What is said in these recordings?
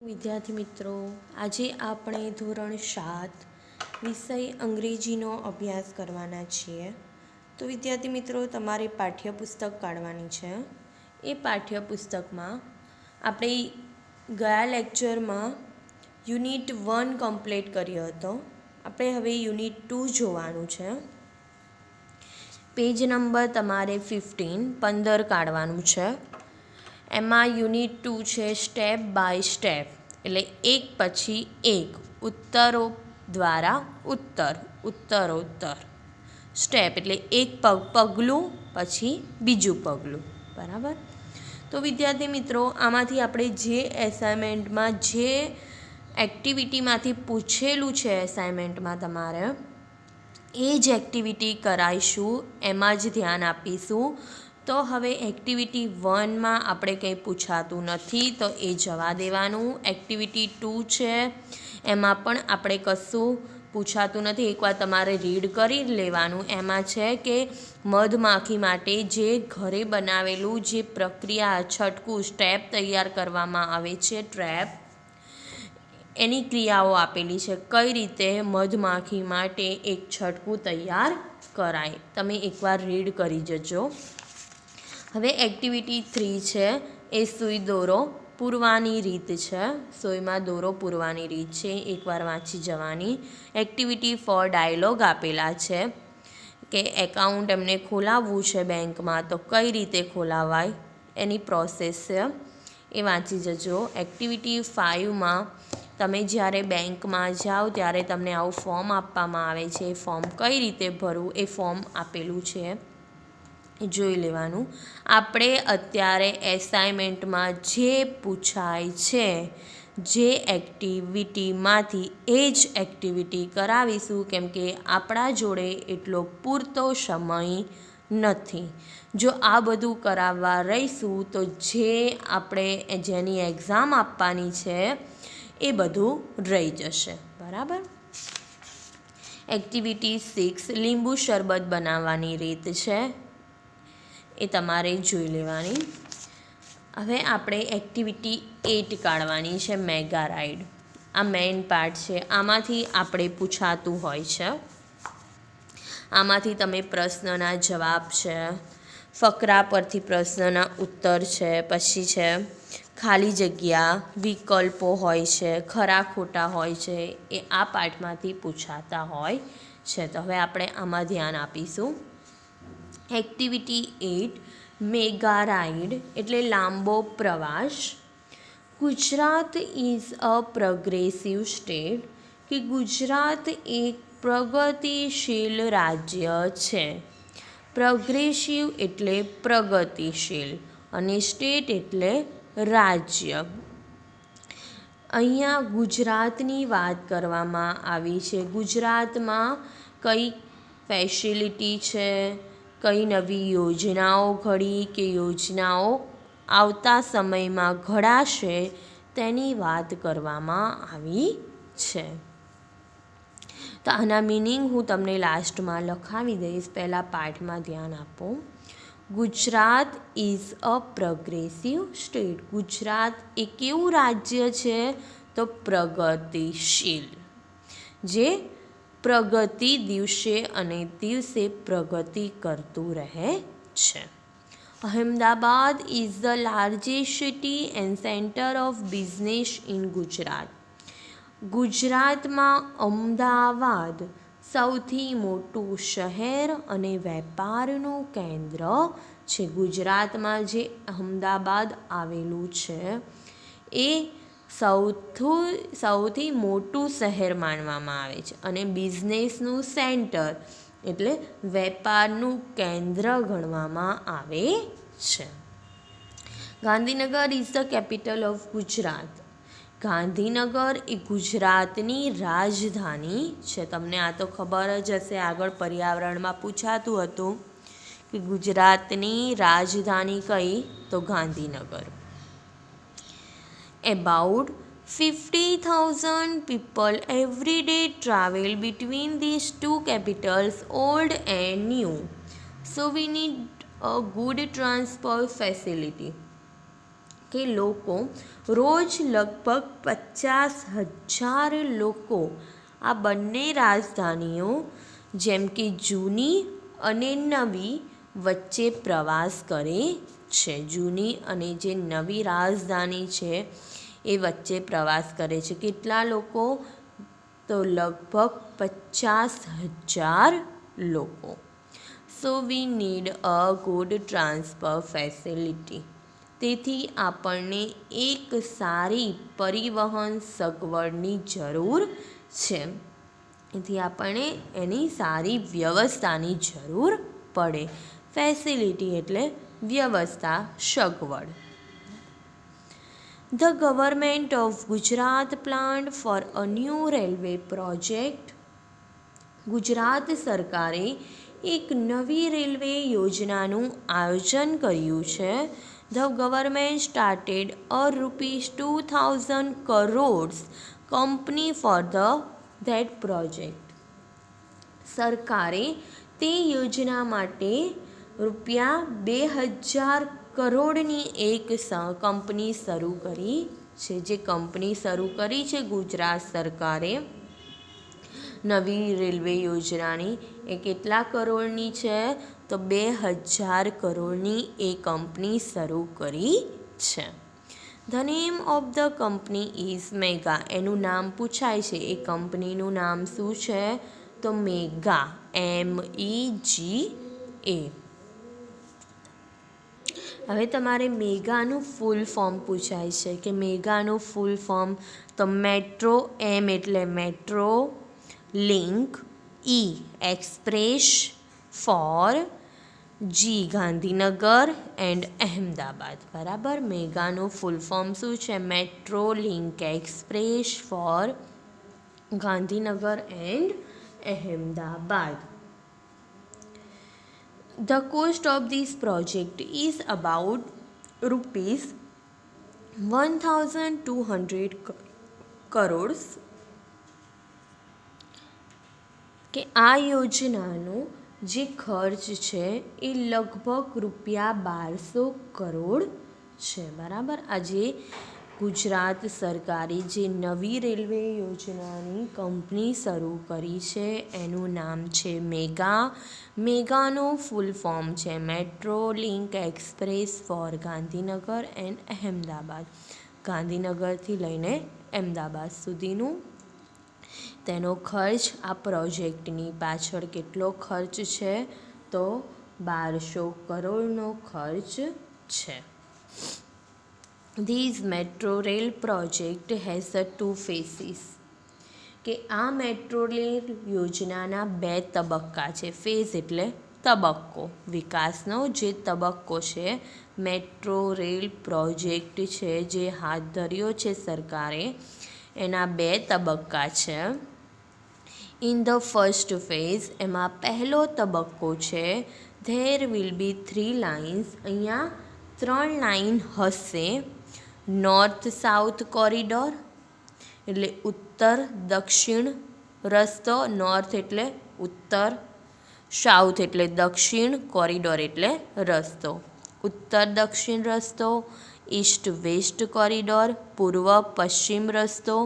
વિદ્યાર્થી મિત્રો, આજે આપણે ધોરણ 7 વિષય અંગ્રેજીનો અભ્યાસ કરવાના છીએ. તો વિદ્યાર્થી મિત્રો, તમારે પાઠ્યપુસ્તક કાઢવાની છે. એ પાઠ્યપુસ્તકમાં આપણે ગયા લેક્ચરમાં યુનિટ 1 કમ્પ્લીટ કર્યો હતો. આપણે હવે યુનિટ 2 જોવાનું છે. પેજ નંબર તમારે 15 કાઢવાનું છે. એમાં યુનિટ 2 છે સ્ટેપ બાય સ્ટેપ, એટલે એક પછી એક, ઉત્તરો દ્વારા ઉત્તરોત્તર. સ્ટેપ એટલે એક પગલું પછી બીજું પગલું. બરાબર. તો વિદ્યાર્થી મિત્રો, આમાંથી આપણે જે એસાઇનમેન્ટમાં જે એક્ટિવિટીમાંથી પૂછેલું છે એસાઇનમેન્ટમાં તમારે એ જ એક્ટિવિટી કરાવીશું, એમાં જ ધ્યાન આપીશું. તો હવે એક્ટિવિટી 1માં આપણે કંઈ પૂછાતું નથી, તો એ જવા દેવાનું. એક્ટિવિટી 2 છે, એમાં પણ આપણે કશું પૂછાતું નથી. એકવાર તમારે રીડ કરી લેવાનું. એમાં છે કે મધમાખી માટે જે ઘરે બનાવેલું જે પ્રક્રિયા છટકું સ્ટેપ તૈયાર કરવામાં આવે છે, ટ્રેપ, એની ક્રિયાઓ આપેલી છે. કઈ રીતે મધમાખી માટે એક છટકું તૈયાર કરાય, તમે એકવાર રીડ કરી જજો. હવે એક્ટિવિટી 3 છે, એ સૂઈ દોરો પૂરવાની રીત છે. સૂઈમાં દોરો પૂરવાની રીત છે, એકવાર વાંચી જવાની. એક્ટિવિટી 4 ડાયલોગ આપેલા છે કે એકાઉન્ટ એમને ખોલાવવું છે બેંકમાં, તો કઈ રીતે ખોલાવાય એની પ્રોસેસ છે, એ વાંચી જજો. એક્ટિવિટી 5માં તમે જ્યારે બેંકમાં જાઓ ત્યારે તમને આવું ફોર્મ આપવામાં આવે છે. એ ફોર્મ કઈ રીતે ભરવું એ ફોર્મ આપેલું છે, જોઈ લેવાનું. આપણે અત્યારે એસાઇનમેન્ટમાં જે પૂછાય છે જે એક્ટિવિટીમાંથી એ જ એક્ટિવિટી કરાવીશું, કેમ કે આપણા જોડે એટલો પૂરતો સમય નથી. જો આ બધું કરાવવા રહીશું તો જે આપણે જેની એક્ઝામ આપવાની છે એ બધું રહી જશે. બરાબર. એક્ટિવિટી 6 લીંબુ શરબત બનાવવાની રીત છે, એ તમારે જોઈ લેવાની. હવે આપણે એક્ટિવિટી 8 કાઢવાની છે, મેગા રાઈડ. આ મેઇન પાર્ટ છે. આમાંથી આપણે પૂછાતું હોય છે. આમાંથી તમે પ્રશ્નના જવાબ છે, ફકરા પરથી પ્રશ્નના ઉત્તર છે, પછી છે ખાલી જગ્યા, વિકલ્પો હોય છે, ખરા ખોટા હોય છે, એ આ પાઠમાંથી પૂછાતા હોય છે. તો હવે આપણે આમાં ધ્યાન આપીશું. એક્ટિવિટી 8 મેગા રાઈડ એટલે લાંબો પ્રવાસ. Gujarat is a progressive state, કે ગુજરાત એક પ્રગતિશીલ રાજ્ય છે. પ્રોગ્રેસિવ એટલે પ્રગતિશીલ અને સ્ટેટ એટલે રાજ્ય. અહીંયા ગુજરાતની વાત કરવામાં આવી છે. ગુજરાતમાં કઈ ફેસિલિટી છે, કઈ નવી યોજનાઓ ઘડી કે યોજનાઓ આવતા સમયમાં ઘડાશે, તેની વાત કરવામાં આવી છે. તો આના મિનિંગ હું તમને લાસ્ટમાં લખાવી દઈશ, પહેલાં પાઠમાં ધ્યાન આપો. Gujarat is a progressive state. Gujarat એ કેવું રાજ્ય છે, તો પ્રગતિશીલ, જે પ્રગતિ દિવસે અને દિવસે પ્રગતિ કરતું રહે છે. Ahmedabad is the largest city and centre of business in Gujarat. ગુજરાતમાં અમદાવાદ સૌથી મોટું શહેર અને વેપારનું કેન્દ્ર છે. ગુજરાતમાં જે અમદાવાદ આવેલું છે એ સૌથી મોટું શહેર માનવામાં આવે છે અને બિઝનેસનું સેન્ટર એટલે વેપારનું કેન્દ્ર ગણવામાં આવે છે. Gandhinagar is the capital of Gujarat. Gandhinagar એ ગુજરાતની રાજધાની છે. તમને આ તો ખબર જ હશે, આગળ પર્યાવરણમાં પૂછાતું હતું કે ગુજરાતની રાજધાની કઈ, તો Gandhinagar. About 50,000 people every day travel between these two capitals, old and new. So we need a good transport facility. કે લોકો રોજ લગભગ 50,000 લોકો આ બંને રાજધાનીઓ જેમ કે જૂની અને નવી વચ્ચે પ્રવાસ કરે છે. જૂની અને જે નવી રાજધાની છે એ વચ્ચે પ્રવાસ કરે છે. કેટલા લોકો? તો લગભગ 50,000 લોકો. So we need a good transfer facility. તેથી આપણને એક સારી પરિવહન સગવડની જરૂર છે. તેથી આપણને એની સારી વ્યવસ્થાની જરૂર પડે. ફેસિલિટી એટલે વ્યવસ્થા, સગવડ. The government of Gujarat planned for a new railway project. Gujarat સરકારે એક નવી રેલવે યોજનાનું આયોજન કર્યું છે. The government started a ₹2,000 crores company for that project. સરકારે તે યોજના માટે ₹2,000 કરોડની એક કંપની શરૂ કરી છે. જે કંપની શરૂ કરી છે ગુજરાત સરકારે નવી રેલવે યોજનાની, એ કેટલા કરોડની છે? તો 2,000 કરોડની એ કંપની શરૂ કરી છે. The name of the company is mega. એનું નામ પૂછાય છે. એ કંપનીનું નામ શું છે? તો મેગા, MEGA. હવે તમારે મેગાનું ફૂલ ફોર્મ પૂછાય છે કે મેગાનું ફૂલ ફોર્મ, તો મેટ્રો, M એટલે metro, link, E express, for, G Gandhinagar and Ahmedabad. બરાબર. મેગાનું ફૂલ ફોર્મ શું છે? Metro link express for Gandhinagar and Ahmedabad. The cost of this project is about ₹1,200 crores. કે આ યોજનાનો જે ખર્ચ છે એ લગભગ ₹1,200 કરોડ છે. બરાબર. આજે ગુજરાત સરકારે જે નવી રેલવે યોજનાની કંપની શરૂ કરી છે એનું નામ છે મેગા. મેગાનું ફૂલ ફોર્મ છે metro link express for Gandhinagar and Ahmedabad. ગાંધીનગરથી લઈને અહેમદાબાદ સુધીનું તેનો ખર્ચ, આ પ્રોજેક્ટની પાછળ કેટલો ખર્ચ છે? તો 1,200 કરોડનો ખર્ચ છે. This metro rail project has 2 phases. કે આ મેટ્રો રેલ યોજનાના 2 તબક્કા છે. ફેઝ એટલે તબક્કો, વિકાસનો જે તબક્કો છે. મેટ્રો રેલ પ્રોજેક્ટ છે જે હાથ ધર્યો છે સરકારે, એના 2 તબક્કા છે. ઇન ધ ફર્સ્ટ ફેઝ, એમાં પહેલો તબક્કો છે. There will be 3 lines. અહીંયા 3 લાઇન હશે. નોર્થ સાઉથ કોરિડોર એટલે ઉત્તર દક્ષિણ રસ્તો. નોર્થ એટલે ઉત્તર, સાઉથ એટલે દક્ષિણ, કોરિડોર એટલે રસ્તો. ઉત્તર દક્ષિણ રસ્તો, ઈસ્ટ વેસ્ટ કોરિડોર, પૂર્વ પશ્ચિમ રસ્તો,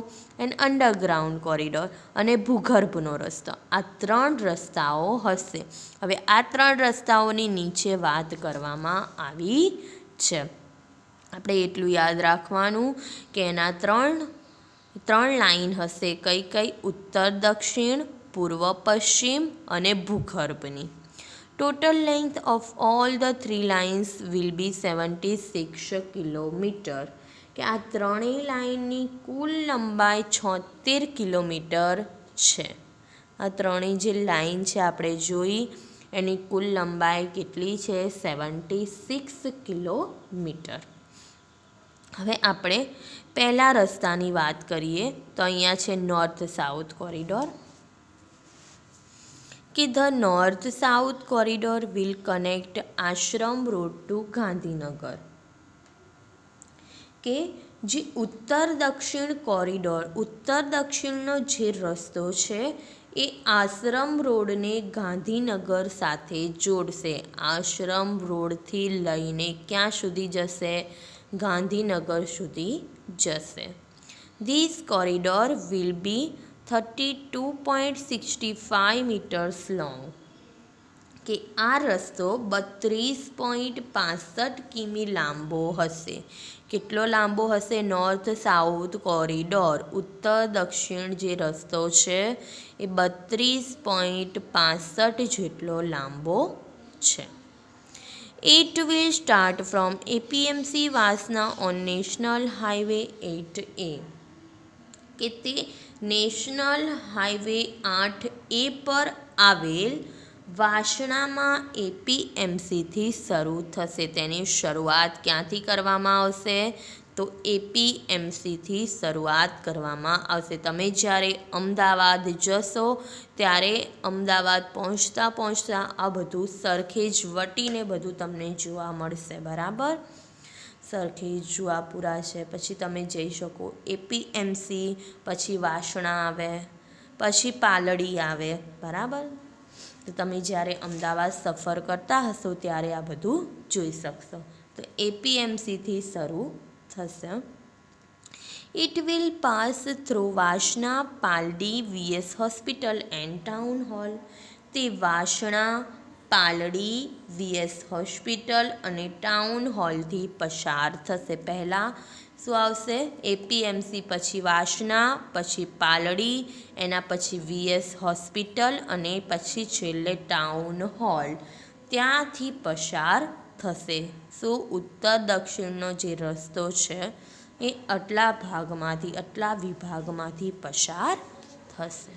એન્ડ અંડરગ્રાઉન્ડ કોરિડોર અને ભૂગર્ભનો રસ્તો. આ 3 રસ્તાઓ હશે. હવે આ 3 રસ્તાઓની નીચે વાત કરવામાં આવી છે. આપણે એટલું યાદ રાખવાનું કે એના 3 લાઇન હશે. કઈ કઈ? ઉત્તર દક્ષિણ, પૂર્વ પશ્ચિમ અને ભૂગર્ભની. Total length of all the 3 lines will be 76 kilometre. કે આ 3 લાઇનની કુલ લંબાઈ 76 કિલોમીટર છે. આ 3 જે લાઇન છે આપણે જોઈ, એની કુલ લંબાઈ કેટલી છે? 76 કિલોમીટર. હવે આપણે પહેલા રસ્તાની વાત કરીએ તો અહીંયા છે નોર્થ સાઉથ કોરિડોર. કે the north south corridor will connect Ashram road to Gandhinagar. કે જે ઉત્તર દક્ષિણ કોરિડોર, ઉત્તર દક્ષિણનો જે રસ્તો છે એ આશ્રમ રોડને ગાંધીનગર સાથે જોડશે. આશ્રમ રોડથી લઈને ક્યાં સુધી જશે? ગાંધીનગર સુધી જશે. This corridor will be 32.65 metres long. કે આ રસ્તો 32.65 કિમી લાંબો હશે. કેટલો લાંબો હશે? નોર્થ સાઉથ કોરિડોર, ઉત્તર દક્ષિણ જે રસ્તો છે એ 32.65 જેટલો લાંબો છે. It will start from APMC વાસના on National Highway 8A. કે તે નેશનલ હાઈવે 8A પર આવેલ વાસણામાં એપીએમસીથી શરૂ થશે. તેની શરૂઆત ક્યાંથી કરવામાં આવશે? તો એપીએમસીથી શરૂઆત કરવામાં આવશે. તમે જ્યારે અમદાવાદ જશો ત્યારે અમદાવાદ પહોંચતા પહોંચતા આ બધું સરખેજ વટીને બધું તમને જોવા મળશે. બરાબર, સરખેજ જુહાપુરા છે, પછી તમે જઈ શકો એપીએમસી, પછી વાસણા આવે, પછી પાલડી આવે. બરાબર, તો તમે જ્યારે અમદાવાદ સફર કરતા હશો ત્યારે આ બધું જોઈ શકશો. તો એપીએમસીથી શરૂ થશે. It will pass through Vasna, Paldi, VS hospital and town hall. તે વાસણા, પાલડી, વીએસ હોસ્પિટલ અને ટાઉન હોલથી પસાર થશે. પહેલાં શું આવશે? એપીએમસી, પછી વાસણા, પછી પાલડી, એના પછી વીએસ હોસ્પિટલ અને પછી છેલ્લે ટાઉન હોલ. ત્યાંથી પસાર થશે. શું? ઉત્તર દક્ષિણનો જે રસ્તો છે એ આટલા ભાગમાંથી, આટલા વિભાગમાંથી પસાર થશે.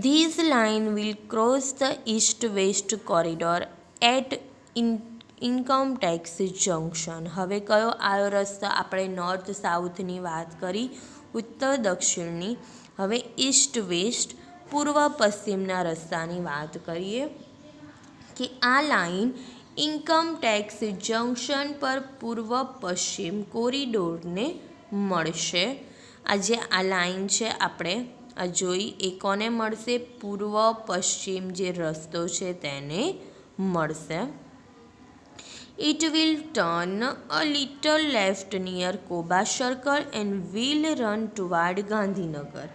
This line will cross the east-west corridor at income tax junction. હવે કયો આવ્યો રસ્તો? આપણે નોર્થ સાઉથની વાત કરી, ઉત્તર દક્ષિણની. હવે ઈસ્ટ વેસ્ટ, પૂર્વ પશ્ચિમના રસ્તાની વાત કરીએ. કે આ લાઈન ઇન્કમ ટેક્સ જંકશન પર પૂર્વ પશ્ચિમ કોરિડોરને મળશે. આ જે આ લાઈન છે આપણે આ જોઈ, એ કોને મળશે? પૂર્વ પશ્ચિમ જે રસ્તો છે તેને મળશે. It will turn a little left near Koba circle and will run toward Gandhinagar.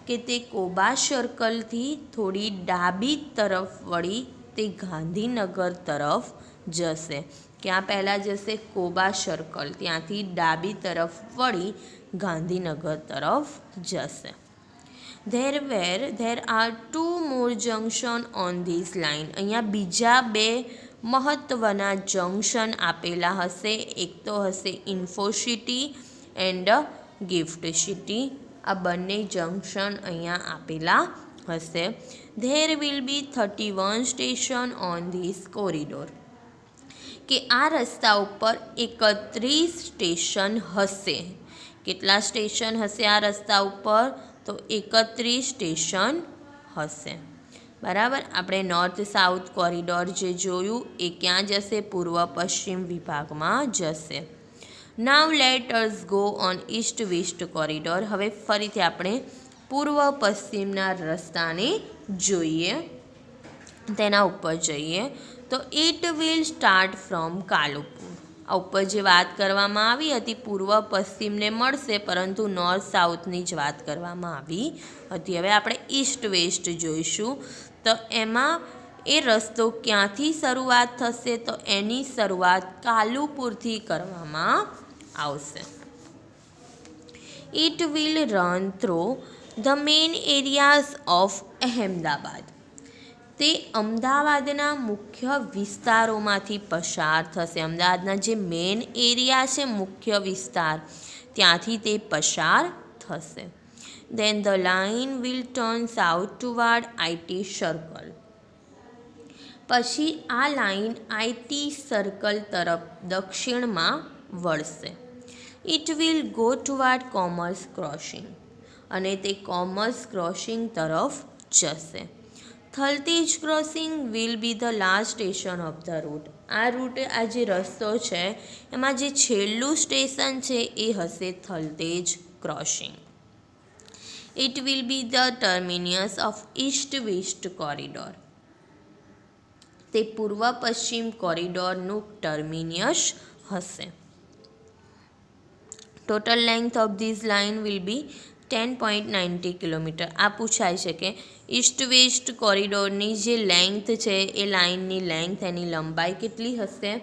કે તે કોબા સર્કલથી થોડી ડાબી તરફ વળી તે ગાંધીનગર તરફ જશે. ક્યાં પહેલાં જશે? કોબા સર્કલ, ત્યાંથી ડાબી તરફ વળી ગાંધીનગર તરફ જશે. There are two more junction on this line. અહીંયા બીજા બે મહત્ત્વના જંક્શન આપેલા હશે. એક તો હશે ઇન્ફોસિટી એન્ડ ગિફ્ટ સિટી. આ બંને જંક્શન અહીંયા આપેલા હશે. There will be 31 station on this corridor. કે આ રસ્તા ઉપર 31 સ્ટેશન હશે. કેટલા સ્ટેશન હશે આ રસ્તા ઉપર? તો 31 સ્ટેશન હશે. બરાબર, આપણે નોર્થ સાઉથ કોરિડોર જે જોયું એ ક્યાં જશે? પૂર્વ પશ્ચિમ વિભાગમાં જશે. નાવ let us go on East west corridor. હવે ફરીથી આપણે પૂર્વ પશ્ચિમના રસ્તાને જોઈએ, તેના ઉપર જઈએ. તો it will start from Kalupur. આ ઉપર જે વાત કરવામાં આવી હતી પૂર્વ પશ્ચિમને મળશે, પરંતુ નોર્થ સાઉથની જ વાત કરવામાં આવી હતી. હવે આપણે ઈસ્ટ વેસ્ટ જોઈશું. તો એમાં એ રસ્તો ક્યાંથી શરૂઆત થશે? તો એની શરૂઆત કાલુપુરથી કરવામાં આવશે. It will run through the main areas of Ahmedabad. તે અમદાવાદના મુખ્ય વિસ્તારોમાંથી પસાર થશે. અમદાવાદના જે મેઇન એરિયા છે, મુખ્ય વિસ્તાર, ત્યાંથી તે પસાર થશે. Then the line will turn south toward IT circle. પછી આ લાઈન આઈટી સર્કલ તરફ દક્ષિણમાં વળશે. It will go toward commerce crossing. અને તે કોમર્સ ક્રોસિંગ તરફ જશે. Thaltej crossing will be the last station of the route. આ રૂટ, આ જે રસ્તો છે એમાં જે છેલ્લું સ્ટેશન છે એ હશે Thaltej crossing. It will be the terminus of East west corridor. તે તે પૂર્વ પશ્ચિમ કોરિડોરનું ટર્મિનસ હશે. Total length of this line will be 10.90 kilometre. આ પૂછાય છે કે ઈસ્ટ વેસ્ટ કોરિડોરની જે લેન્થ છે એ લાઇનની લેન્થ એની લંબાઈ કેટલી હશે?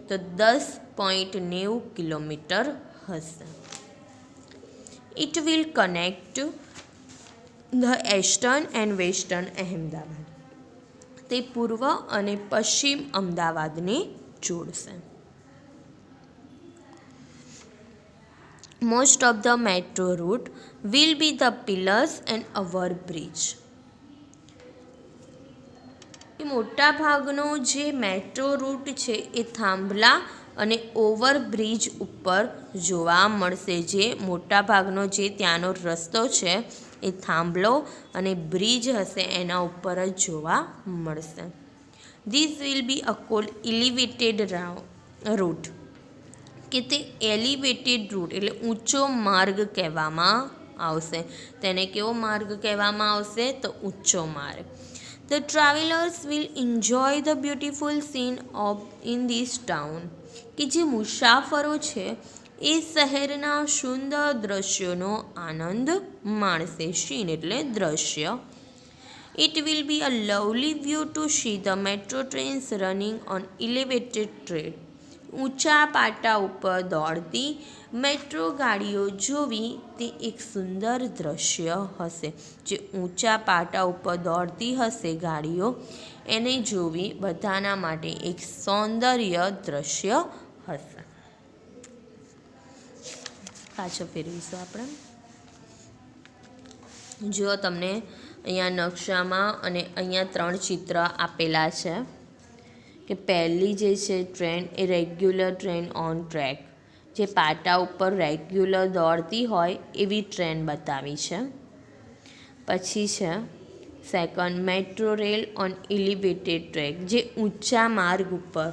તો 10.90 કિલોમીટર હશે. It will connect the eastern and western Ahmedabad. તે પૂર્વ અને પશ્ચિમ અમદાવાદને જોડશે. Most of the metro route will be the pillars and over bridge. મોટા ભાગનો જે મેટ્રો રૂટ છે એ થાંભલા અને ઓવરબ્રિજ ઉપર જોવા મળશે. જે મોટા ભાગનો જે ત્યાંનો રસ્તો છે એ થાંભલો અને બ્રિજ હશે એના ઉપર જ જોવા મળશે. This will be a called elevated route. કે તે એલિવેટેડ રૂટ એટલે ઊંચો માર્ગ કહેવામાં આવશે. તેને કેવો માર્ગ કહેવામાં આવશે? તો ઊંચો માર્ગ. The travellers will enjoy the beautiful scene of in this town. કે જે મુસાફરો છે એ શહેરના સુંદર દ્રશ્યોનો આનંદ માણશે. સીન એટલે દ્રશ્ય. It will be a lovely view to see the metro trains running on elevated train. ઊંચા પાટા ઉપર દોડતી મેટ્રો ગાડીઓ જોવી તે એક સુંદર દ્રશ્ય હશે. જે ઊંચા પાટા ઉપર દોડતી હશે ગાડીઓ એને જોવી બધાના માટે એક સૌંદર્ય દ્રશ્ય હશે. પાછો ફેરવીશું આપણે. જો તમને અહીંયા નકશામાં અને અહીંયા 3 ચિત્ર આપેલા છે કે પહેલી જે છે train A regular train on track, જે પાટા ઉપર રેગ્યુલર દોડતી હોય એવી ટ્રેન બતાવી છે. પછી છે second metro rail on elevated track, જે ઊંચા માર્ગ ઉપર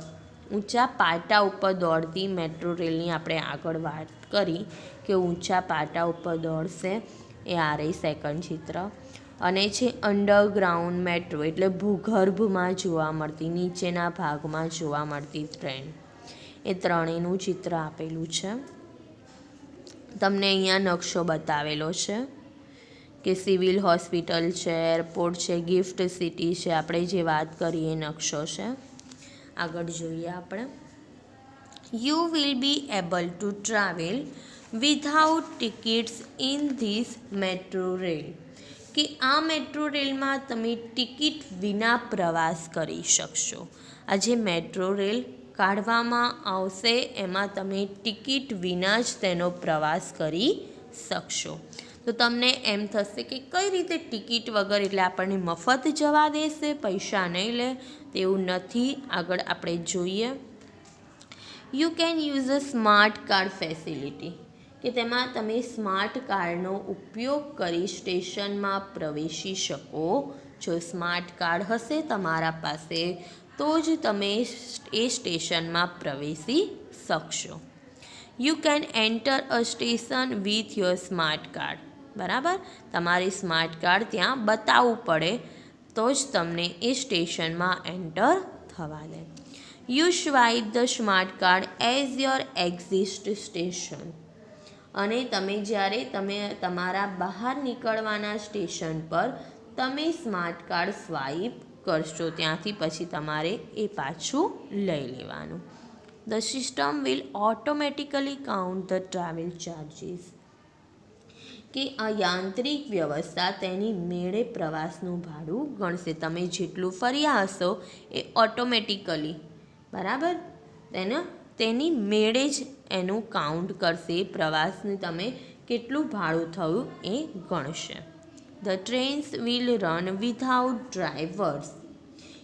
ઊંચા પાટા ઉપર દોડતી મેટ્રો રેલની આપણે આગળ વાત કરી કે ઊંચા પાટા ઉપર દોડશે એ આ રહી સેકન્ડ ચિત્ર. અને છે અંડરગ્રાઉન્ડ મેટ્રો એટલે ભૂગર્ભમાં જોવા મળતી નીચેના ભાગમાં જોવા મળતી ટ્રેન. એ ત્રણેયનું ચિત્ર આપેલું છે. તમને અહીંયા નકશો બતાવેલો છે કે સિવિલ હોસ્પિટલ છે, એરપોર્ટ છે, ગિફ્ટ સિટી છે, આપણે જે વાત કરીએ એ નકશો છે. આગળ જોઈએ આપણે. You will be able to travel without tickets in this metro rail. કે આ મેટ્રો રેલમાં તમે ટિકિટ વિના પ્રવાસ કરી શકશો. આ જે મેટ્રો રેલ કાઢવામાં આવશે એમાં તમે ટિકિટ વિના જ તેનો પ્રવાસ કરી શકશો. તો તમને એમ થશે કે કઈ રીતે ટિકિટ વગર, એટલે આપણને મફત જવા દેશે, પૈસા નહીં લે? તેવું નથી. આગળ આપણે જોઈએ. You can use a smart card facility. કે તેમાં તમે સ્માર્ટ કાર્ડનો ઉપયોગ કરી સ્ટેશનમાં પ્રવેશી શકો છો. સ્માર્ટ કાર્ડ હશે તમારા પાસે તો જ તમે એ સ્ટેશનમાં પ્રવેશી શકશો. You can enter a station with your smart card. બરાબર, તમારી સ્માર્ટ કાર્ડ ત્યાં બતાવવું પડે તો જ તમને એ સ્ટેશનમાં એન્ટર થવા દે. You swipe the smart card as your exit station. અને તમે જ્યારે તમારા બહાર નીકળવાના સ્ટેશન પર તમે સ્માર્ટ કાર્ડ સ્વાઇપ કરશો ત્યાંથી પછી તમારે એ પાછું લઈ લેવાનું. The system will automatically count the travel charges. કે આ યાંત્રિક વ્યવસ્થા તેની મેળે પ્રવાસનું ભાડું ગણશે. તમે જેટલું ફર્યા હશો એ ઓટોમેટિકલી બરાબર તેની મેળે જ એનું કાઉન્ટ કરશે. પ્રવાસનું તમે કેટલું ભાડું થયું એ ગણશે. The trains will run without drivers.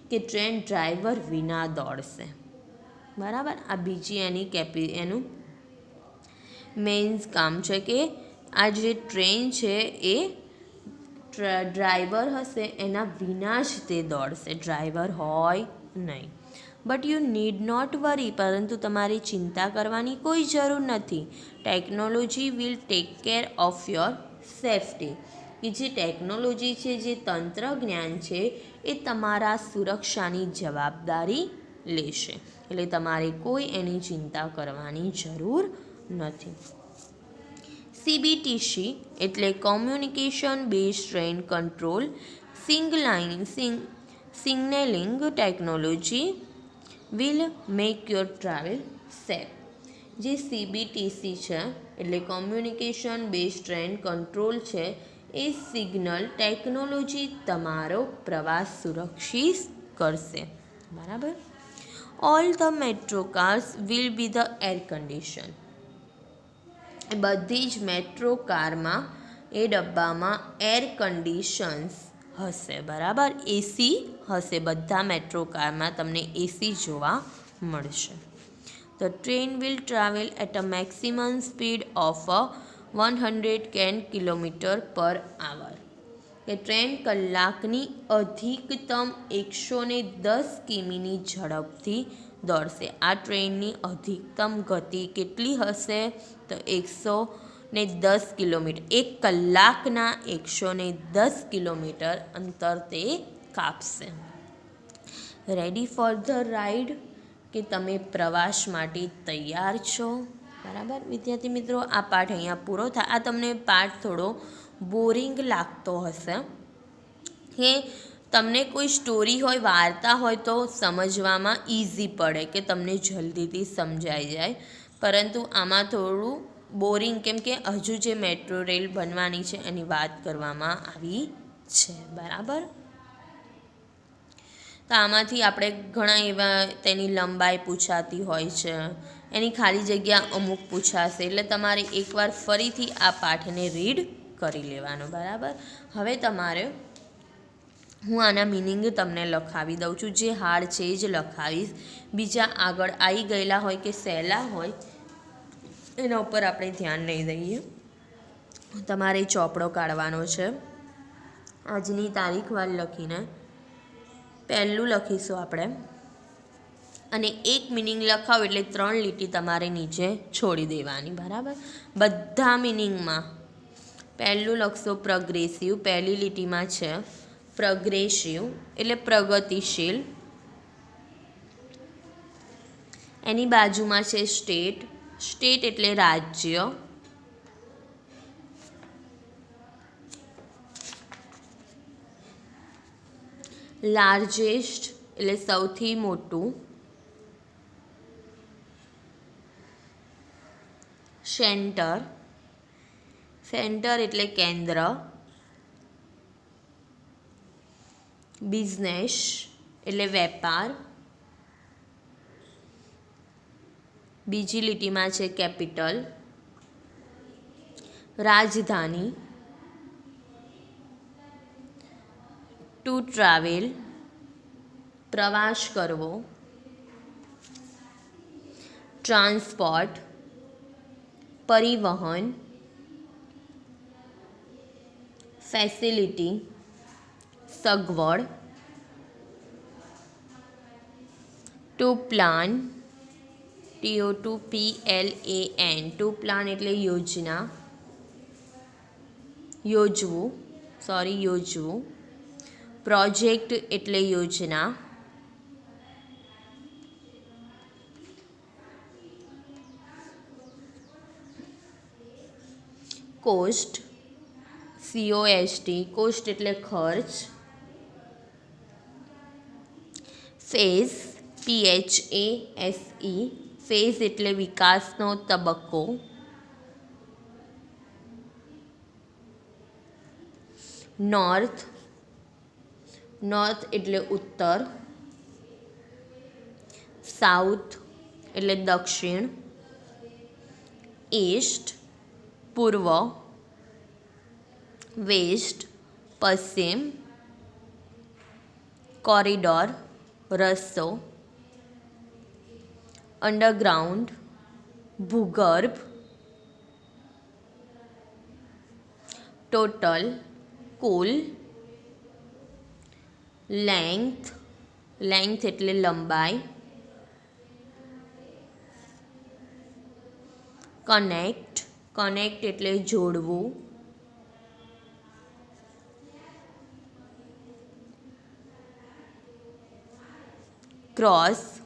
કે ટ્રેન ડ્રાઈવર વિના દોડશે. બરાબર, આ બીજી એનું મેઇન્સ કામ છે કે આ જે ટ્રેન છે એ ડ્રાઈવર હશે એના વિના જ તે દોડશે, ડ્રાઈવર હોય નહીં. બટ યુ નીડ નોટ વરી. પરંતુ તમારી ચિંતા કરવાની કોઈ જરૂર નથી. Technology will take care of your safety. કે જે ટેકનોલોજી છે, જે તંત્રજ્ઞાન છે, એ તમારા સુરક્ષાની જવાબદારી લેશે. એટલે તમારે કોઈ એની ચિંતા કરવાની જરૂર નથી. CBTC એટલે communication base train control signalling technology will make your travel safe. જે CBTC છે એટલે કોમ્યુનિકેશન બેઝ ટ્રેન કંટ્રોલ છે, એ સિગ્નલ ટેકનોલોજી તમારો પ્રવાસ સુરક્ષિત કરશે. બરાબર. All the metro cars will be the air condition. બધી જ મેટ્રો કારમાં એ ડબ્બામાં એર કન્ડિશન્સ હશે. બરાબર. એસી હશે. બધા મેટ્રો કારમાં તમને એસી જોવા મળશે. The train will travel at a maximum speed of 110 km per hour. કે ટ્રેન કલાકની અધિકતમ 110 કિમીની ઝડપથી દોડશે. આ ટ્રેનની અધિકતમ ગતિ કેટલી હશે? તો 110 કિલોમીટર. 1 કલાકના 110 કિલોમીટર અંતર તે કાપશે. રેડી ફોર ધ રાઇડ, કે તમે પ્રવાસ માટે તૈયાર છો. બરાબર વિદ્યાર્થી મિત્રો, આ પાઠ અહીંયા પૂરો થાય. આ તમને પાઠ થોડો બોરિંગ લાગતો હશે, કે તમને કોઈ સ્ટોરી હોય, વાર્તા હોય તો સમજવામાં ઇઝી પડે, કે તમને જલ્દીથી સમજાઈ જાય. પરંતુ આમાં થોડું બોરિંગ, કેમ કે હજુ જે મેટ્રો રેલ બનવાની છે એની વાત કરવામાં આવી છે. બરાબર. તો આમાંથી આપણે ઘણા એવા તેની લંબાઈ પૂછાતી હોય છે, એની ખાલી જગ્યા અમુક પૂછાશે. એટલે તમારે એકવાર ફરીથી આ પાઠને રીડ કરી લેવાનો. બરાબર. હવે તમારે હું આના મિનિંગ તમને લખાવી દઉં છું. જે હાર્ડ છે એ જ લખાવીશ. બીજા આગળ આવી ગયેલા હોય કે સહેલા હોય એના ઉપર આપણે ધ્યાન નહીં દઈએ. તમારે ચોપડો કાઢવાનો છે. આજની તારીખ વાર લખીને પહેલું લખીશું આપણે, અને એક મિનિંગ લખાવો એટલે 3 લીટી તમારે નીચે છોડી દેવાની. બરાબર. બધા મિનિંગમાં પહેલું લખશો પ્રોગ્રેસિવ. પહેલી લીટીમાં છે પ્રોગ્રેસિવ એટલે પ્રગતિશીલ. એની બાજુમાં છે સ્ટેટ. સ્ટેટ એટલે રાજ્ય. લાર્જેસ્ટ એટલે સૌથી મોટું. સેન્ટર. સેન્ટર એટલે કેન્દ્ર. બિઝનેસ એટલે વેપાર. બીજી લીટીમાં છે કેપિટલ. રાજધાની. ટુ ટ્રાવેલ પ્રવાસ કરવો. ટ્રાન્સપોર્ટ પરિવહન. ફેસિલિટી સગવડ. To plan TOPLAN to plan એટલે યોજના. યોજવું. પ્રોજેક્ટ એટલે યોજના. કોસ્ટ COST કોસ્ટ એટલે ખર્ચ. ફેઝ PHASE ફેઝ એટલે વિકાસનો તબક્કો. નોર્થ એટલે ઉત્તર. સાઉથ એટલે દક્ષિણ. ઈસ્ટ પૂર્વ. વેસ્ટ પશ્ચિમ. કોરિડોર રસ્તો. અંડરગ્રાઉન્ડ ભૂગર્ભ. ટોટલ કુલ. લેન્થ એટલે લંબાઈ. કનેક્ટ એટલે જોડવું. ક્રોસ,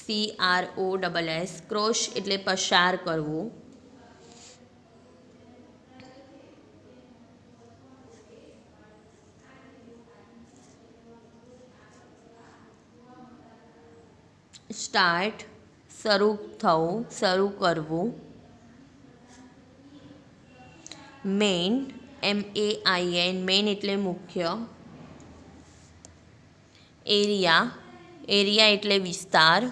CROSS, ક્રોસ એટલે પસાર કરવું. સ્ટાર્ટ, શરૂ થવું, શરૂ કરવું. મેઇન, MAIN, મેઇન એટલે મુખ્ય. એરિયા, એરિયા એટલે વિસ્તાર.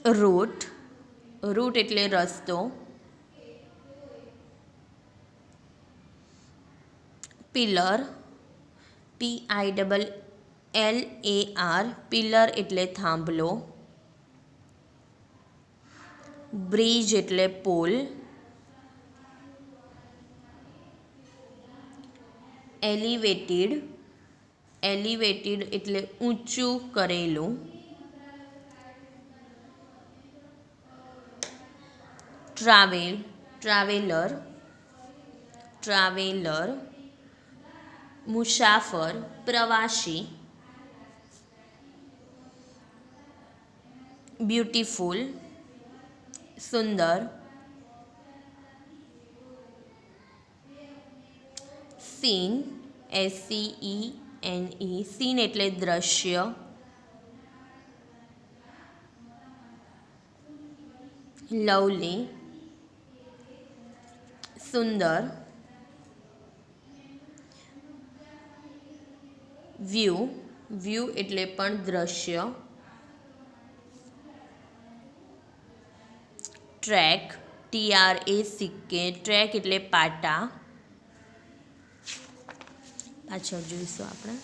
રૂટ, રૂટ એટલે રસ્તો. પિલર, PILLAR, પિલર એટલે થાંભલો. બ્રિજ એટલે પુલ. એલિવેટેડ, એલિવેટેડ એટલે ઊંચું કરેલું. Travel, traveller, traveller. મુસાફર, પ્રવાસી. બ્યુટીફુલ, સુંદર. સીન, SCENE, સીન એટલે દ્રશ્ય. લવલી, સુંદર. વ્યૂ, વ્યૂ એટલે પણ દ્રશ્ય. ટ્રેક, TRACK, ટ્રેક એટલે પાટા. પાછળ જોઈશું આપણે.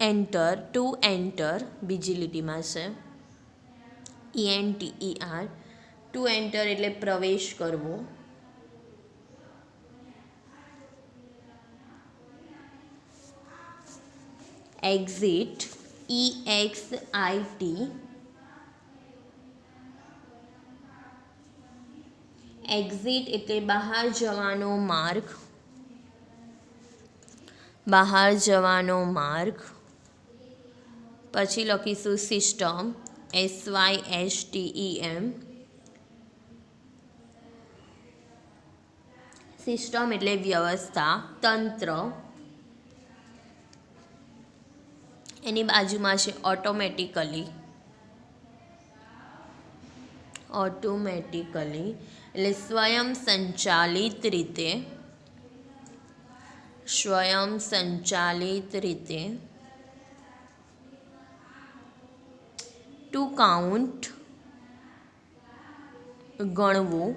એન્ટર, ટુ એન્ટર બીજી લીટીમાં છે. ENTER, ટુ એન્ટર એટલે પ્રવેશ કરવો. એક્ઝિટ, EXIT, એક્ઝિટ એટલે બહાર જવાનો માર્ગ. બહાર જવાનો માર્ગ. પછી લખીશું સિસ્ટમ, SYSTEM, સિસ્ટમ એટલે વ્યવસ્થા, તંત્ર. એની બાજુમાં છે ઓટોમેટિકલી, ઓટોમેટિકલી એટલે સ્વયં સંચાલિત રીતે, સ્વયં સંચાલિત રીતે. ટુ કાઉન્ટ, ગણવું.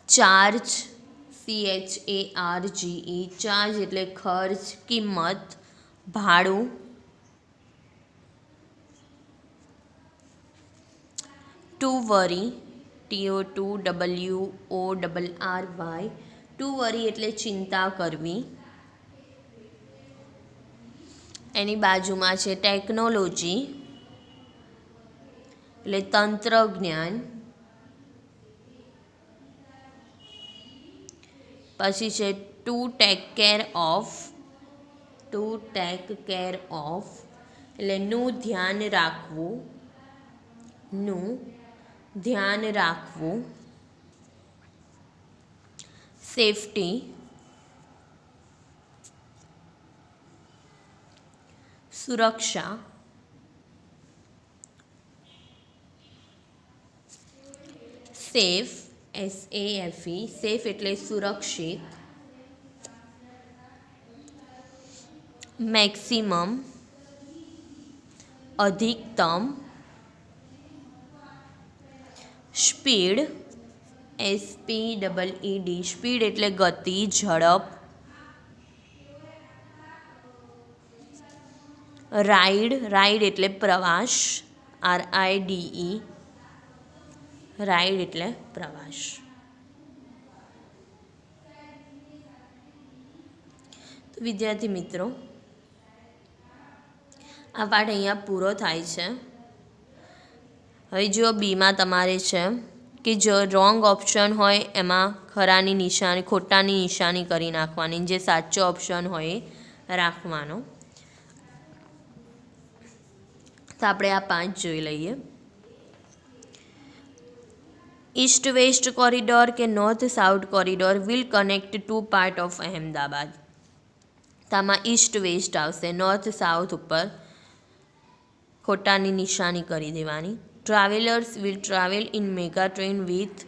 ચાર્જ, CHARGE, ચાર્જ એટલે ખર્ચ, કિંમત, ભાડું. ટુ વરી, TOWORRY, ટુ વરી એટલે ચિંતા કરવી. એની બાજુમાં છે ટેકનોલોજી એટલે તંત્રજ્ઞાન. પછી છે to take care of, to take care of એટલે નું ધ્યાન રાખવું, નું ધ્યાન રાખવું. સેફટી, સુરક્ષા. સેફ, SAFE, સેફ એટલે સુરક્ષિત. મેક્સિમમ, અધિકતમ. સ્પીડ, SPEED, સ્પીડ એટલે ગતિ, ઝડપ. રાઇડ, રાઇડ એટલે પ્રવાસ, RIDE, રાઇડ એટલે પ્રવાસ. તો વિદ્યાર્થી મિત્રો, આ પાઠ અહીંયા પૂરો થાય છે. હવે જો બીમાં તમારે છે કે જો રોંગ ઓપ્શન હોય એમાં ખરાની નિશાની, ખોટાની નિશાની કરી નાખવાની, જે સાચો ઓપ્શન હોય એ રાખવાનો. તો આપણે આ 5 જોઈ લઈએ. ઈસ્ટ વેસ્ટ કોરિડોર કે north south corridor will connect 2 part of Ahmedabad. તો આમાં ઈસ્ટ વેસ્ટ આવશે, નોર્થ સાઉથ ઉપર ખોટાની નિશાની કરી દેવાની. Travellers will travel in mega train with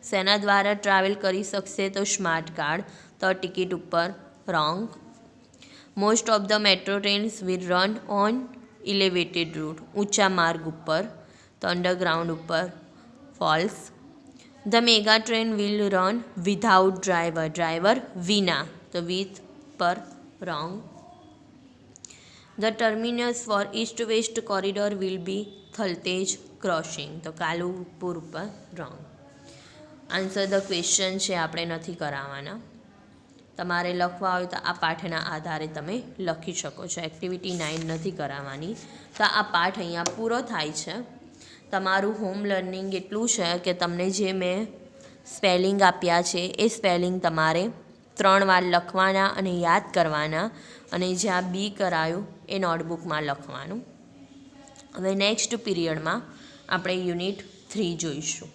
શેના દ્વારા ટ્રાવેલ કરી શકશે? તો સ્માર્ટ કાર્ડ. તો ટિકિટ ઉપર wrong. Most of the metro trains will run on elevated route, ઊંચા માર્ગ ઉપર. તો અંડરગ્રાઉન્ડ ઉપર false. The mega train will run without driver, driver વિના. તો વિથ પર રોંગ. The terminus for east west corridor will be Thaltej crossing. તો કાલુપુર ઉપર રોંગ. આન્સર ધ ક્વેશ્ચન છે, આપણે નથી કરાવવાના. તમારે લખવા હોય તો આ પાઠના આધારે તમે લખી શકો છો. એક્ટિવિટી 9 નથી કરાવવાની. તો આ પાઠ અહીંયા પૂરો થાય છે. તમારું હોમ લર્નિંગ એટલું છે કે તમને જે મેં સ્પેલિંગ આપ્યા છે એ સ્પેલિંગ તમારે 3 વાર લખવાના અને યાદ કરવાના, અને જ્યાં બી કરાયું એ નોટબુકમાં લખવાનું. હવે નેક્સ્ટ પીરિયડમાં આપણે યુનિટ 3 જોઈશું.